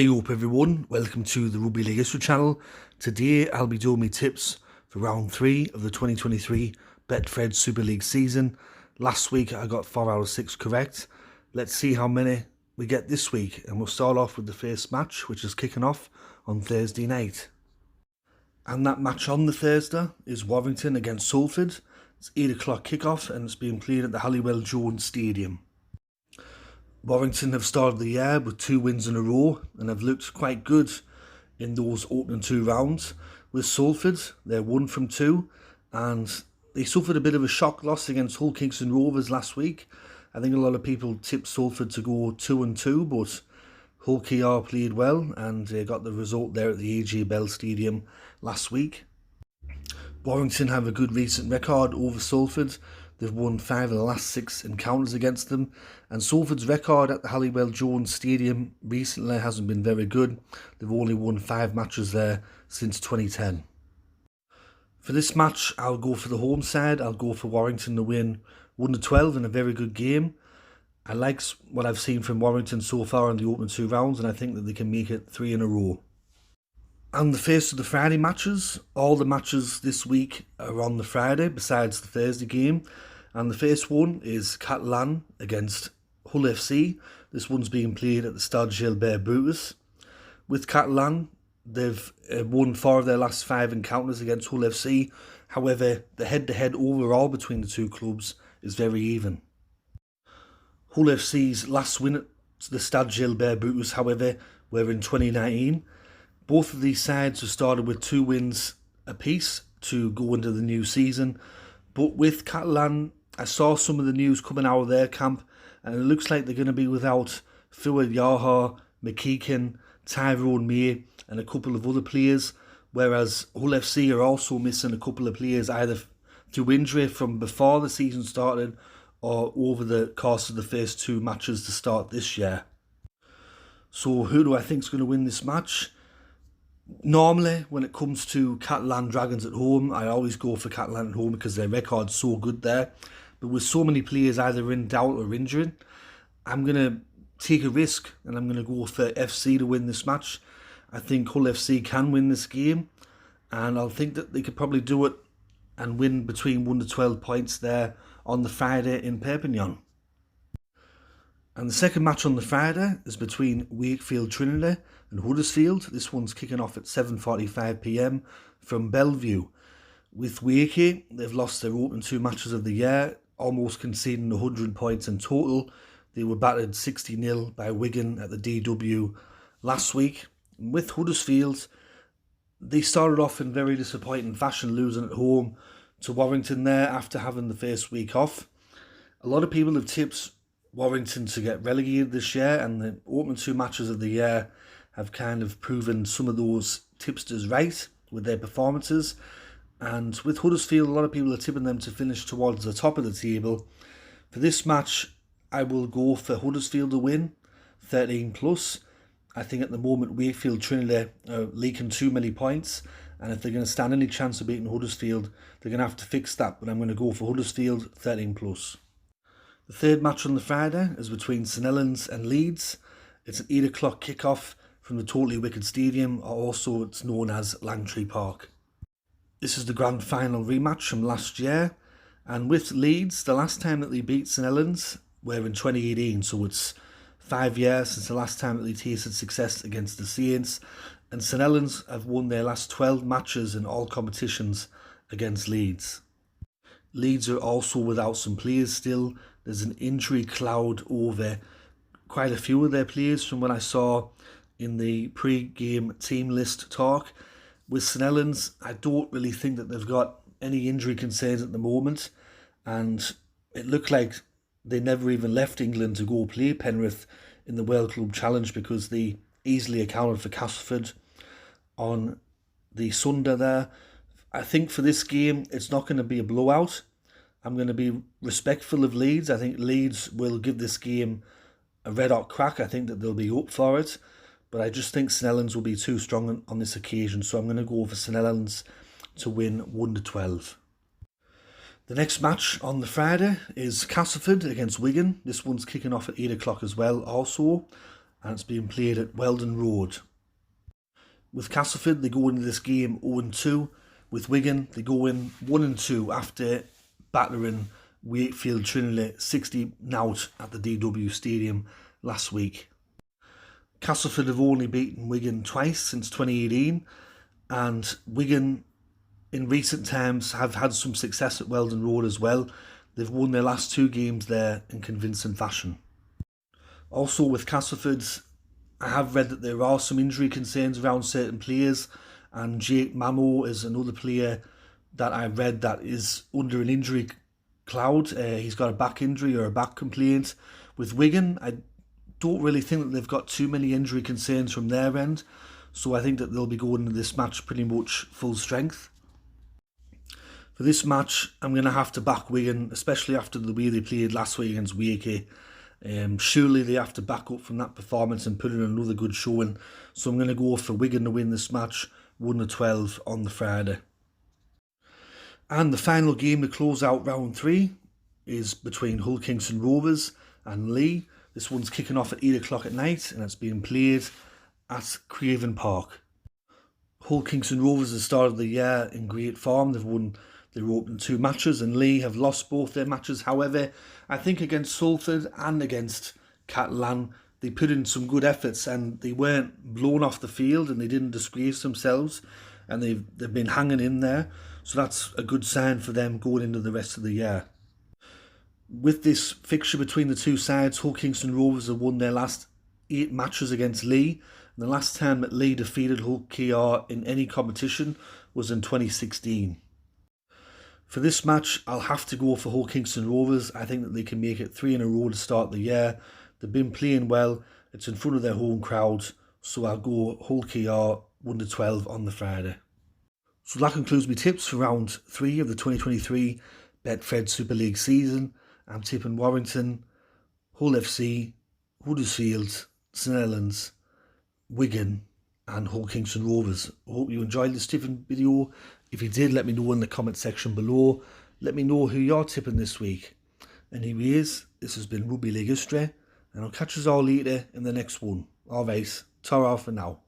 Hey up everyone, welcome to the Rugby League History channel. Today I'll be doing my tips for round 3 of the 2023 Betfred Super League season. Last week I got 4 out of 6 correct. Let's see how many we get this week, and we'll start off with the first match, which is kicking off on Thursday night. And that match on the Thursday is Warrington against Salford. It's 8 o'clock kickoff and it's being played at the Halliwell Jones Stadium. Warrington have started the year with 2 wins in a row and have looked quite good in those opening 2 rounds. With Salford, they're 1 from 2 and they suffered a bit of a shock loss against Hull Kingston Rovers last week. I think a lot of people tipped Salford to go 2-2, but Hull KR played well and they got the result there at the AJ Bell Stadium last week. Warrington have a good recent record over Salford. They've won 5 of the last 6 encounters against them, and Salford's record at the Halliwell Jones Stadium recently hasn't been very good. They've only won 5 matches there since 2010. For this match, I'll go for the home side. I'll go for Warrington to win 1-12 in a very good game. I like what I've seen from Warrington so far in the opening 2 rounds, and I think that they can make it 3 in a row. And the first of the Friday matches, all the matches this week are on the Friday besides the Thursday game. And the first one is Catalan against Hull FC. This one's being played at the Stade Gilbert Brutus. With Catalan, they've won 4 of their last 5 encounters against Hull FC. However, the head-to-head overall between the 2 clubs is very even. Hull FC's last win at the Stade Gilbert Brutus, however, were in 2019. Both of these sides have started with 2 wins apiece to go into the new season. But with Catalan, I saw some of the news coming out of their camp, and it looks like they're going to be without Fuad Yaha, McKeegan, Tyrone May, and a couple of other players, whereas Hull FC are also missing a couple of players either through injury from before the season started or over the course of the first 2 matches to start this year. So who do I think is going to win this match? Normally, when it comes to Catalan Dragons at home, I always go for Catalan at home because their record's so good there. But with so many players either in doubt or injured, I'm going to take a risk and I'm going to go for FC to win this match. I think Hull FC can win this game, and I'll think that they could probably do it and win between 1-12 points there on the Friday in Perpignan. And the second match on the Friday is between Wakefield Trinity and Huddersfield. This one's kicking off at 7:45 p.m. from Bellevue. With Wakey, they've lost their opening 2 matches of the year, almost conceding 100 points in total. They were battered 60-0 by Wigan at the DW last week. And with Huddersfield, they started off in very disappointing fashion, losing at home to Warrington there after having the first week off. A lot of people have tipped Warrington to get relegated this year, and the opening 2 matches of the year have kind of proven some of those tipsters right with their performances. And with Huddersfield, a lot of people are tipping them to finish towards the top of the table. For this match, I will go for Huddersfield to win, 13+. I think at the moment Wakefield Trinity are leaking too many points, and if they're going to stand any chance of beating Huddersfield, they're going to have to fix that. But I'm going to go for Huddersfield, 13+. The third match on the Friday is between St Helens and Leeds. It's an 8 o'clock kickoff from the Totally Wicked Stadium, or also it's known as Langtree Park. This is the grand final rematch from last year, and with Leeds, the last time that they beat St Helens were in 2018, so it's 5 years since the last time that they tasted success against the Saints, and St Helens have won their last 12 matches in all competitions against Leeds. Leeds are also without some players still. There's an injury cloud over quite a few of their players from what I saw in the pre-game team list talk. With St Helens, I don't really think that they've got any injury concerns at the moment, and it looked like they never even left England to go play Penrith in the World Club Challenge because they easily accounted for Castleford on the Sunday there. I think for this game, it's not going to be a blowout. I'm going to be respectful of Leeds. I think Leeds will give this game a red-hot crack. I think that they'll be up for it. But I just think St Helens will be too strong on this occasion. So I'm going to go for St Helens to win 1-12. The next match on the Friday is Castleford against Wigan. This one's kicking off at 8 o'clock as well also. and it's being played at Weldon Road. With Castleford, they go into this game 0-2. With Wigan, they go in 1-2 after battering Wakefield Trinity 60-0 at the DW Stadium last week. Castleford have only beaten Wigan twice since 2018, and Wigan in recent times have had some success at Weldon Road as well. They've won their last 2 games there in convincing fashion. Also with Castleford, I have read that there are some injury concerns around certain players, and Jake Mamo is another player that I read that is under an injury cloud. He's got a back injury or a back complaint. With Wigan, I don't really think that they've got too many injury concerns from their end, so I think that they'll be going into this match pretty much full strength. For this match, I'm going to have to back Wigan, especially after the way they played last week against Wakey. Surely they have to back up from that performance and put in another good showing. So I'm going to go for Wigan to win this match 1-12 on the Friday. And the final game to close out round 3 is between Hull Kingston Rovers and Leigh. This one's kicking off at 8 o'clock at night, and it's being played at Craven Park. Hull Kingston Rovers have started the year in great form. They've won their opening 2 matches, and Leigh have lost both their matches. However, I think against Salford and against Catalan, they put in some good efforts, and they weren't blown off the field, and they didn't disgrace themselves, and they've been hanging in there. So that's a good sign for them going into the rest of the year. With this fixture between the 2 sides, Hull Kingston Rovers have won their last 8 matches against Leigh. And the last time that Leigh defeated Hull KR in any competition was in 2016. For this match, I'll have to go for Hull Kingston Rovers. I think that they can make it 3 in a row to start the year. They've been playing well. It's in front of their home crowd. So I'll go Hull KR 1-12 on the Friday. So that concludes my tips for round 3 of the 2023 Betfred Super League season. I'm tipping Warrington, Hull FC, Huddersfield, St Helens, Wigan and Hull Kingston Rovers. I hope you enjoyed this tipping video. If you did, let me know in the comment section below. Let me know who you're tipping this week. Anyways, this has been Rugby League History, and I'll catch us all later in the next one. Alright, ta-ra for now.